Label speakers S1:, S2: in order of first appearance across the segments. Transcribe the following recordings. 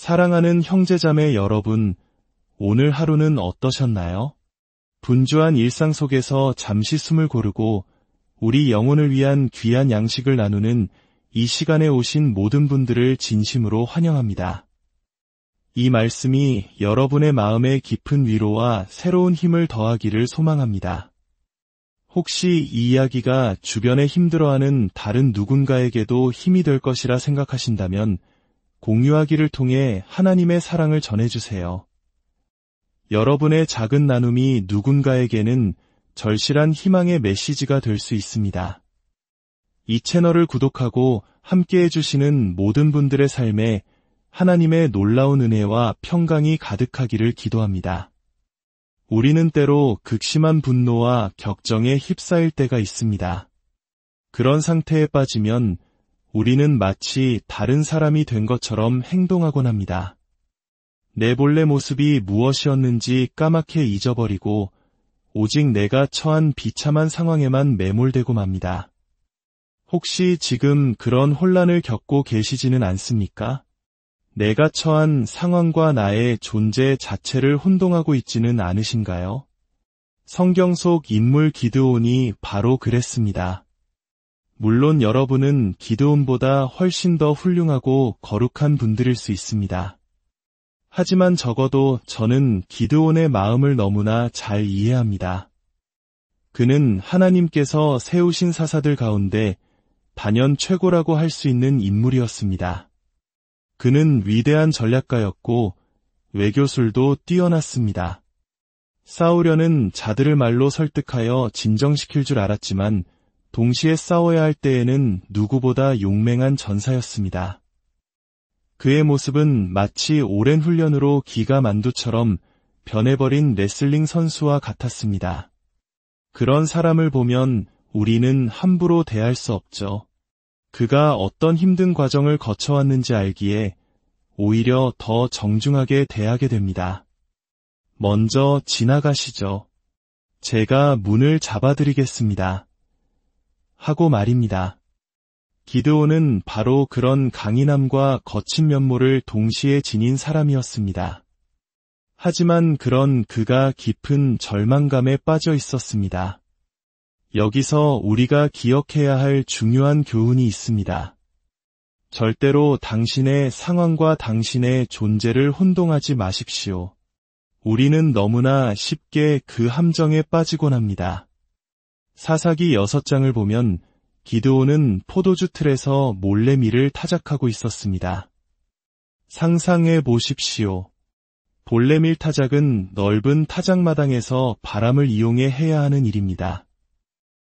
S1: 사랑하는 형제자매 여러분, 오늘 하루는 어떠셨나요? 분주한 일상 속에서 잠시 숨을 고르고 우리 영혼을 위한 귀한 양식을 나누는 이 시간에 오신 모든 분들을 진심으로 환영합니다. 이 말씀이 여러분의 마음에 깊은 위로와 새로운 힘을 더하기를 소망합니다. 혹시 이 이야기가 주변에 힘들어하는 다른 누군가에게도 힘이 될 것이라 생각하신다면 공유하기를 통해 하나님의 사랑을 전해주세요. 여러분의 작은 나눔이 누군가에게는 절실한 희망의 메시지가 될 수 있습니다. 이 채널을 구독하고 함께 해주시는 모든 분들의 삶에 하나님의 놀라운 은혜와 평강이 가득하기를 기도합니다. 우리는 때로 극심한 분노와 격정에 휩싸일 때가 있습니다. 그런 상태에 빠지면 우리는 마치 다른 사람이 된 것처럼 행동하곤 합니다. 내 본래 모습이 무엇이었는지 까맣게 잊어버리고 오직 내가 처한 비참한 상황에만 매몰되고 맙니다. 혹시 지금 그런 혼란을 겪고 계시지는 않습니까? 내가 처한 상황과 나의 존재 자체를 혼동하고 있지는 않으신가요? 성경 속 인물 기드온이 바로 그랬습니다. 물론 여러분은 기드온보다 훨씬 더 훌륭하고 거룩한 분들일 수 있습니다. 하지만 적어도 저는 기드온의 마음을 너무나 잘 이해합니다. 그는 하나님께서 세우신 사사들 가운데 단연 최고라고 할 수 있는 인물이었습니다. 그는 위대한 전략가였고 외교술도 뛰어났습니다. 싸우려는 자들을 말로 설득하여 진정시킬 줄 알았지만 동시에 싸워야 할 때에는 누구보다 용맹한 전사였습니다. 그의 모습은 마치 오랜 훈련으로 기가 만두처럼 변해버린 레슬링 선수와 같았습니다. 그런 사람을 보면 우리는 함부로 대할 수 없죠. 그가 어떤 힘든 과정을 거쳐왔는지 알기에 오히려 더 정중하게 대하게 됩니다. 먼저 지나가시죠. 제가 문을 잡아드리겠습니다. 하고 말입니다. 기드온은 바로 그런 강인함과 거친 면모를 동시에 지닌 사람이었습니다. 하지만 그런 그가 깊은 절망감에 빠져 있었습니다. 여기서 우리가 기억해야 할 중요한 교훈이 있습니다. 절대로 당신의 상황과 당신의 존재를 혼동하지 마십시오. 우리는 너무나 쉽게 그 함정에 빠지곤 합니다. 사사기 6장을 보면 기드온은 포도주 틀에서 몰래 밀을 타작하고 있었습니다. 상상해 보십시오. 본래 밀 타작은 넓은 타작마당에서 바람을 이용해 해야 하는 일입니다.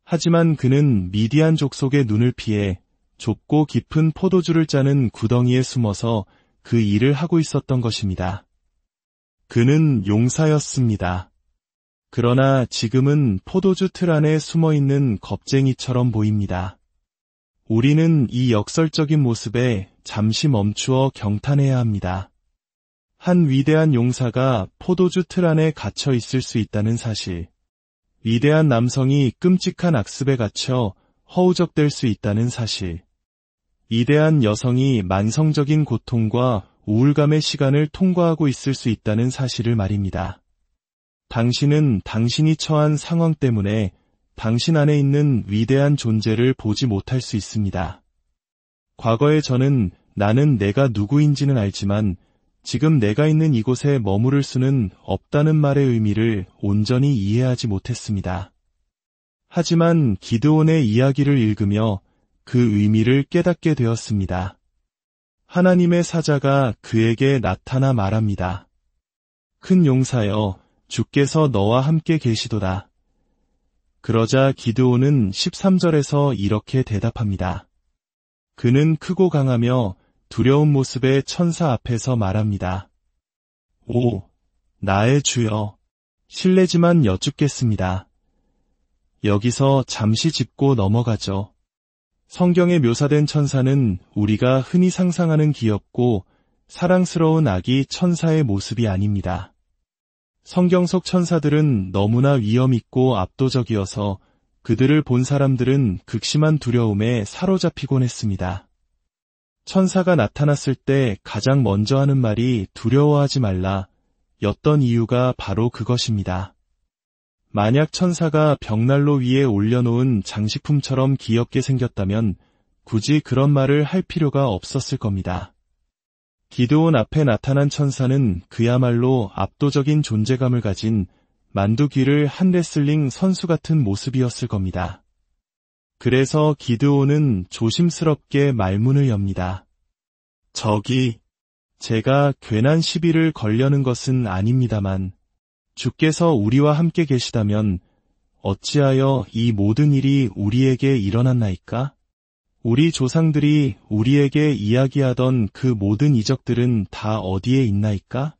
S1: 하지만 그는 미디안 족속의 눈을 피해 좁고 깊은 포도주를 짜는 구덩이에 숨어서 그 일을 하고 있었던 것입니다. 그는 용사였습니다. 그러나 지금은 포도주 틀 안에 숨어있는 겁쟁이처럼 보입니다. 우리는 이 역설적인 모습에 잠시 멈추어 경탄해야 합니다. 한 위대한 용사가 포도주 틀 안에 갇혀 있을 수 있다는 사실. 위대한 남성이 끔찍한 악습에 갇혀 허우적댈 수 있다는 사실. 위대한 여성이 만성적인 고통과 우울감의 시간을 통과하고 있을 수 있다는 사실을 말입니다. 당신은 당신이 처한 상황 때문에 당신 안에 있는 위대한 존재를 보지 못할 수 있습니다. 과거에 저는 나는 내가 누구인지는 알지만 지금 내가 있는 이곳에 머무를 수는 없다는 말의 의미를 온전히 이해하지 못했습니다. 하지만 기드온의 이야기를 읽으며 그 의미를 깨닫게 되었습니다. 하나님의 사자가 그에게 나타나 말합니다. 큰 용사여, 주께서 너와 함께 계시도다. 그러자 기드온은 13절에서 이렇게 대답합니다. 그는 크고 강하며 두려운 모습의 천사 앞에서 말합니다. 오, 나의 주여, 실례지만 여쭙겠습니다. 여기서 잠시 짚고 넘어가죠. 성경에 묘사된 천사는 우리가 흔히 상상하는 귀엽고 사랑스러운 아기 천사의 모습이 아닙니다. 성경 속 천사들은 너무나 위엄있고 압도적이어서 그들을 본 사람들은 극심한 두려움에 사로잡히곤 했습니다. 천사가 나타났을 때 가장 먼저 하는 말이 두려워하지 말라 였던 이유가 바로 그것입니다. 만약 천사가 벽난로 위에 올려놓은 장식품처럼 귀엽게 생겼다면 굳이 그런 말을 할 필요가 없었을 겁니다. 기드온 앞에 나타난 천사는 그야말로 압도적인 존재감을 가진 만두귀를 한 레슬링 선수 같은 모습이었을 겁니다. 그래서 기드온은 조심스럽게 말문을 엽니다. 저기, 제가 괜한 시비를 걸려는 것은 아닙니다만 주께서 우리와 함께 계시다면 어찌하여 이 모든 일이 우리에게 일어났나이까? 우리 조상들이 우리에게 이야기하던 그 모든 이적들은 다 어디에 있나이까?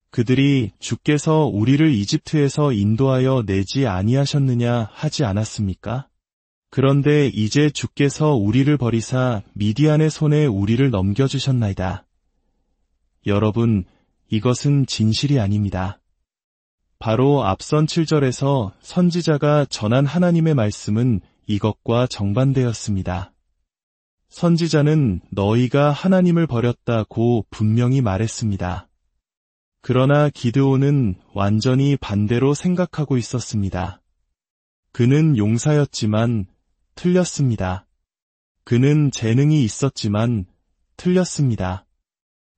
S1: 그들이 주께서 우리를 이집트에서 인도하여 내지 아니하셨느냐 하지 않았습니까? 그런데 이제 주께서 우리를 버리사 미디안의 손에 우리를 넘겨주셨나이다. 여러분, 이것은 진실이 아닙니다. 바로 앞선 7절에서 선지자가 전한 하나님의 말씀은 이것과 정반대였습니다. 선지자는 너희가 하나님을 버렸다고 분명히 말했습니다. 그러나 기드온은 완전히 반대로 생각하고 있었습니다. 그는 용사였지만 틀렸습니다. 그는 재능이 있었지만 틀렸습니다.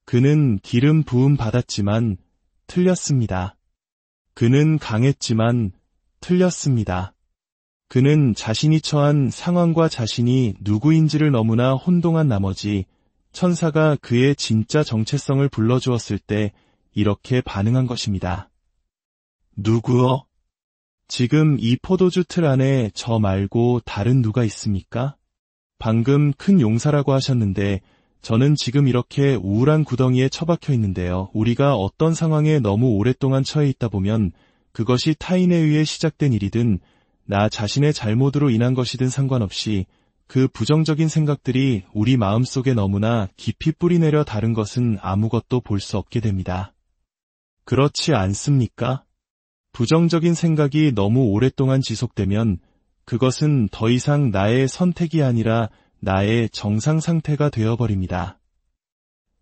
S1: 그는 기름 부음 받았지만 틀렸습니다. 그는 강했지만 틀렸습니다. 그는 자신이 처한 상황과 자신이 누구인지를 너무나 혼동한 나머지 천사가 그의 진짜 정체성을 불러주었을 때 이렇게 반응한 것입니다. 누구여? 지금 이 포도주 틀 안에 저 말고 다른 누가 있습니까? 방금 큰 용사라고 하셨는데 저는 지금 이렇게 우울한 구덩이에 처박혀 있는데요. 우리가 어떤 상황에 너무 오랫동안 처해 있다 보면 그것이 타인에 의해 시작된 일이든 나 자신의 잘못으로 인한 것이든 상관없이 그 부정적인 생각들이 우리 마음속에 너무나 깊이 뿌리내려 다른 것은 아무것도 볼 수 없게 됩니다. 그렇지 않습니까? 부정적인 생각이 너무 오랫동안 지속되면 그것은 더 이상 나의 선택이 아니라 나의 정상 상태가 되어버립니다.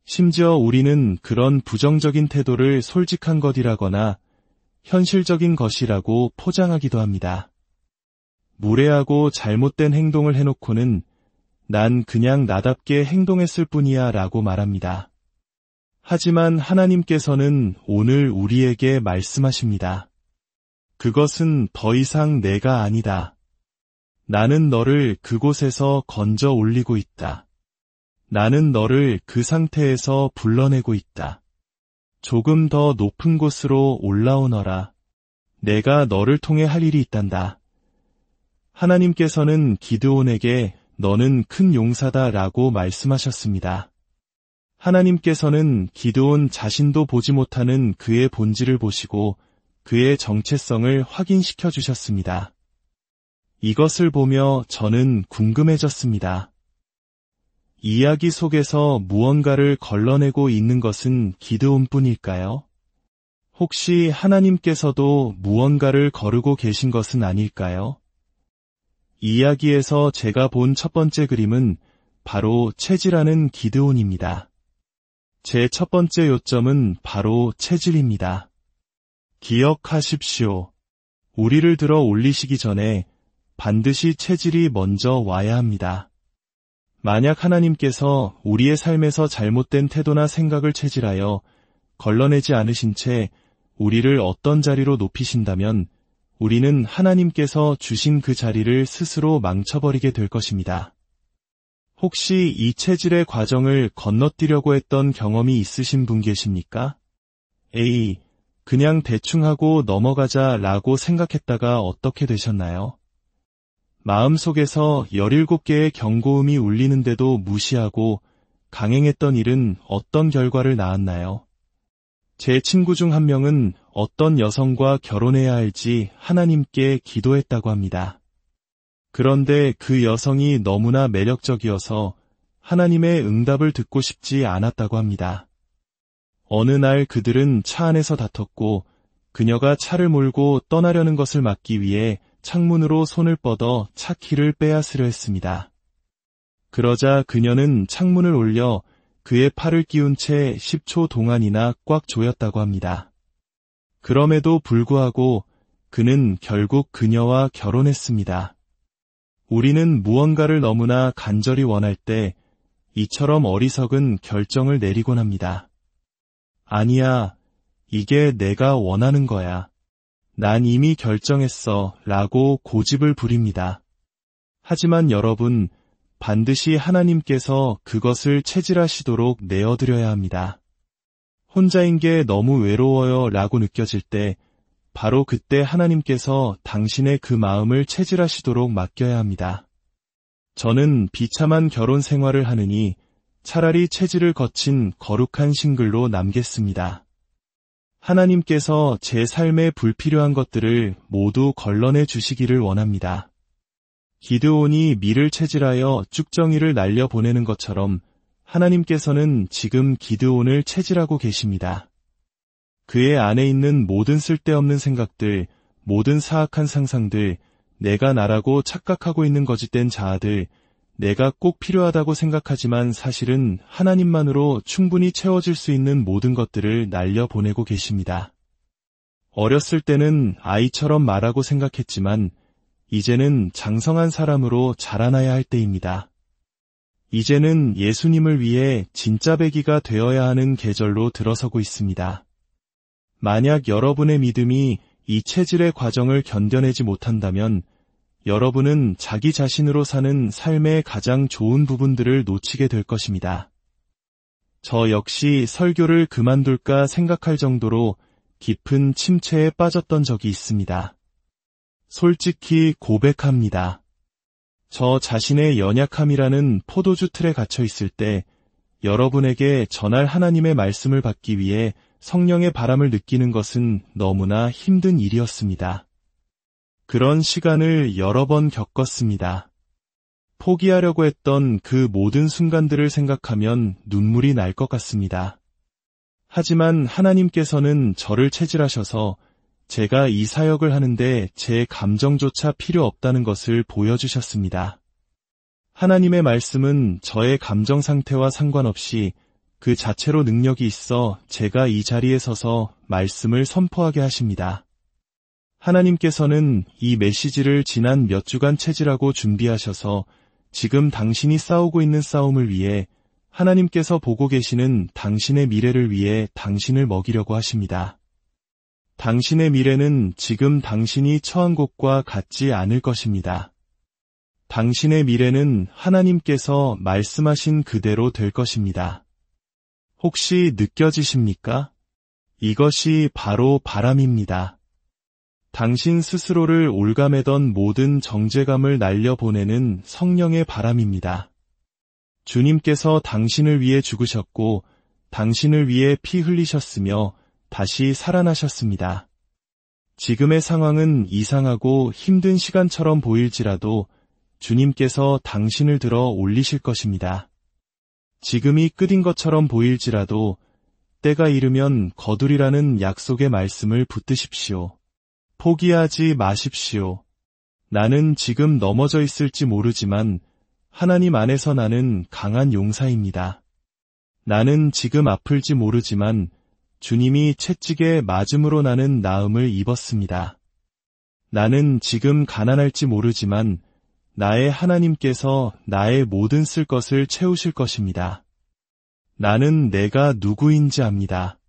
S1: 심지어 우리는 그런 부정적인 태도를 솔직한 것이라거나 현실적인 것이라고 포장하기도 합니다. 무례하고 잘못된 행동을 해놓고는 난 그냥 나답게 행동했을 뿐이야 라고 말합니다. 하지만 하나님께서는 오늘 우리에게 말씀하십니다. 그것은 더 이상 내가 아니다. 나는 너를 그곳에서 건져 올리고 있다. 나는 너를 그 상태에서 불러내고 있다. 조금 더 높은 곳으로 올라오너라. 내가 너를 통해 할 일이 있단다. 하나님께서는 기드온에게 너는 큰 용사다 라고 말씀하셨습니다. 하나님께서는 기드온 자신도 보지 못하는 그의 본질을 보시고 그의 정체성을 확인시켜 주셨습니다. 이것을 보며 저는 궁금해졌습니다. 이야기 속에서 무언가를 걸러내고 있는 것은 기드온뿐일까요? 혹시 하나님께서도 무언가를 거르고 계신 것은 아닐까요? 이야기에서 제가 본 첫 번째 그림은 바로 체질하는 기드온입니다. 제 첫 번째 요점은 바로 체질입니다. 기억하십시오. 우리를 들어 올리시기 전에 반드시 체질이 먼저 와야 합니다. 만약 하나님께서 우리의 삶에서 잘못된 태도나 생각을 체질하여 걸러내지 않으신 채 우리를 어떤 자리로 높이신다면 우리는 하나님께서 주신 그 자리를 스스로 망쳐버리게 될 것입니다. 혹시 이 체질의 과정을 건너뛰려고 했던 경험이 있으신 분 계십니까? 에이, 그냥 대충 하고 넘어가자 라고 생각했다가 어떻게 되셨나요? 마음속에서 17개의 경고음이 울리는데도 무시하고 강행했던 일은 어떤 결과를 낳았나요? 제 친구 중 한 명은 어떤 여성과 결혼해야 할지 하나님께 기도했다고 합니다. 그런데 그 여성이 너무나 매력적이어서 하나님의 응답을 듣고 싶지 않았다고 합니다. 어느 날 그들은 차 안에서 다퉜고 그녀가 차를 몰고 떠나려는 것을 막기 위해 창문으로 손을 뻗어 차 키를 빼앗으려 했습니다. 그러자 그녀는 창문을 올려 그의 팔을 끼운 채 10초 동안이나 꽉 조였다고 합니다. 그럼에도 불구하고 그는 결국 그녀와 결혼했습니다. 우리는 무언가를 너무나 간절히 원할 때 이처럼 어리석은 결정을 내리곤 합니다. 아니야, 이게 내가 원하는 거야. 난 이미 결정했어 라고 고집을 부립니다. 하지만 여러분, 반드시 하나님께서 그것을 체질하시도록 내어드려야 합니다. 혼자인 게 너무 외로워요 라고 느껴질 때 바로 그때 하나님께서 당신의 그 마음을 체질하시도록 맡겨야 합니다. 저는 비참한 결혼 생활을 하느니 차라리 체질을 거친 거룩한 싱글로 남겠습니다. 하나님께서 제 삶에 불필요한 것들을 모두 걸러내 주시기를 원합니다. 기드온이 밀을 체질하여 쭉정이를 날려보내는 것처럼 하나님께서는 지금 기드온을 체질하고 계십니다. 그의 안에 있는 모든 쓸데없는 생각들, 모든 사악한 상상들, 내가 나라고 착각하고 있는 거짓된 자아들, 내가 꼭 필요하다고 생각하지만 사실은 하나님만으로 충분히 채워질 수 있는 모든 것들을 날려보내고 계십니다. 어렸을 때는 아이처럼 말하고 생각했지만 이제는 장성한 사람으로 자라나야 할 때입니다. 이제는 예수님을 위해 진짜 배기가 되어야 하는 계절로 들어서고 있습니다. 만약 여러분의 믿음이 이 체질의 과정을 견뎌내지 못한다면 여러분은 자기 자신으로 사는 삶의 가장 좋은 부분들을 놓치게 될 것입니다. 저 역시 설교를 그만둘까 생각할 정도로 깊은 침체에 빠졌던 적이 있습니다. 솔직히 고백합니다. 저 자신의 연약함이라는 포도주 틀에 갇혀 있을 때 여러분에게 전할 하나님의 말씀을 받기 위해 성령의 바람을 느끼는 것은 너무나 힘든 일이었습니다. 그런 시간을 여러 번 겪었습니다. 포기하려고 했던 그 모든 순간들을 생각하면 눈물이 날 것 같습니다. 하지만 하나님께서는 저를 체질하셔서 제가 이 사역을 하는데 제 감정조차 필요 없다는 것을 보여주셨습니다. 하나님의 말씀은 저의 감정 상태와 상관없이 그 자체로 능력이 있어 제가 이 자리에 서서 말씀을 선포하게 하십니다. 하나님께서는 이 메시지를 지난 몇 주간 체질하고 준비하셔서 지금 당신이 싸우고 있는 싸움을 위해 하나님께서 보고 계시는 당신의 미래를 위해 당신을 먹이려고 하십니다. 당신의 미래는 지금 당신이 처한 곳과 같지 않을 것입니다. 당신의 미래는 하나님께서 말씀하신 그대로 될 것입니다. 혹시 느껴지십니까? 이것이 바로 바람입니다. 당신 스스로를 올가매던 모든 정죄감을 날려보내는 성령의 바람입니다. 주님께서 당신을 위해 죽으셨고 당신을 위해 피 흘리셨으며 다시 살아나셨습니다. 지금의 상황은 이상하고 힘든 시간처럼 보일지라도 주님께서 당신을 들어 올리실 것입니다. 지금이 끝인 것처럼 보일지라도 때가 이르면 거두리라는 약속의 말씀을 붙드십시오. 포기하지 마십시오. 나는 지금 넘어져 있을지 모르지만 하나님 안에서 나는 강한 용사입니다. 나는 지금 아플지 모르지만 주님이 채찍에 맞음으로 나는 나음을 입었습니다. 나는 지금 가난할지 모르지만 나의 하나님께서 나의 모든 쓸 것을 채우실 것입니다. 나는 내가 누구인지 압니다.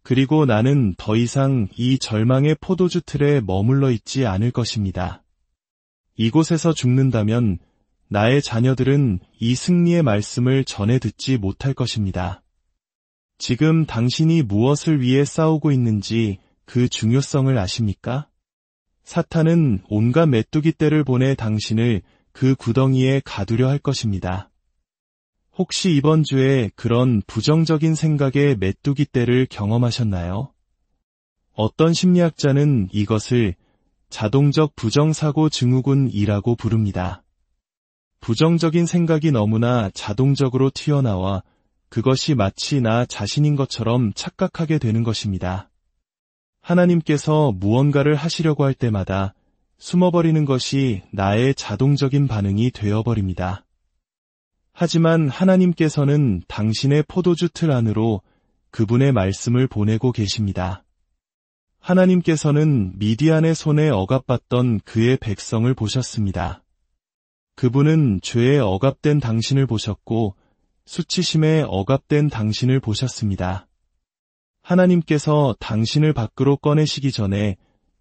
S1: 그리고 나는 더 이상 이 절망의 포도주 틀에 머물러 있지 않을 것입니다. 이곳에서 죽는다면 나의 자녀들은 이 승리의 말씀을 전해 듣지 못할 것입니다. 지금 당신이 무엇을 위해 싸우고 있는지 그 중요성을 아십니까? 사탄은 온갖 메뚜기 떼를 보내 당신을 그 구덩이에 가두려 할 것입니다. 혹시 이번 주에 그런 부정적인 생각의 메뚜기 떼를 경험하셨나요? 어떤 심리학자는 이것을 자동적 부정사고 증후군이라고 부릅니다. 부정적인 생각이 너무나 자동적으로 튀어나와 그것이 마치 나 자신인 것처럼 착각하게 되는 것입니다. 하나님께서 무언가를 하시려고 할 때마다 숨어버리는 것이 나의 자동적인 반응이 되어버립니다. 하지만 하나님께서는 당신의 포도주 틀 안으로 그분의 말씀을 보내고 계십니다. 하나님께서는 미디안의 손에 억압받던 그의 백성을 보셨습니다. 그분은 죄에 억압된 당신을 보셨고 수치심에 억압된 당신을 보셨습니다. 하나님께서 당신을 밖으로 꺼내시기 전에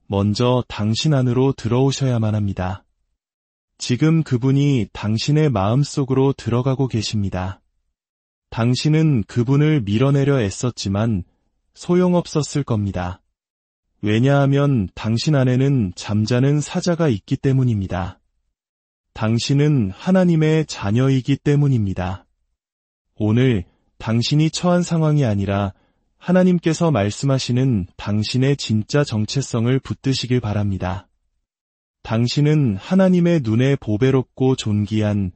S1: 먼저 당신 안으로 들어오셔야만 합니다. 지금 그분이 당신의 마음속으로 들어가고 계십니다. 당신은 그분을 밀어내려 애썼지만 소용없었을 겁니다. 왜냐하면 당신 안에는 잠자는 사자가 있기 때문입니다. 당신은 하나님의 자녀이기 때문입니다. 오늘 당신이 처한 상황이 아니라 하나님께서 말씀하시는 당신의 진짜 정체성을 붙드시길 바랍니다. 당신은 하나님의 눈에 보배롭고 존귀한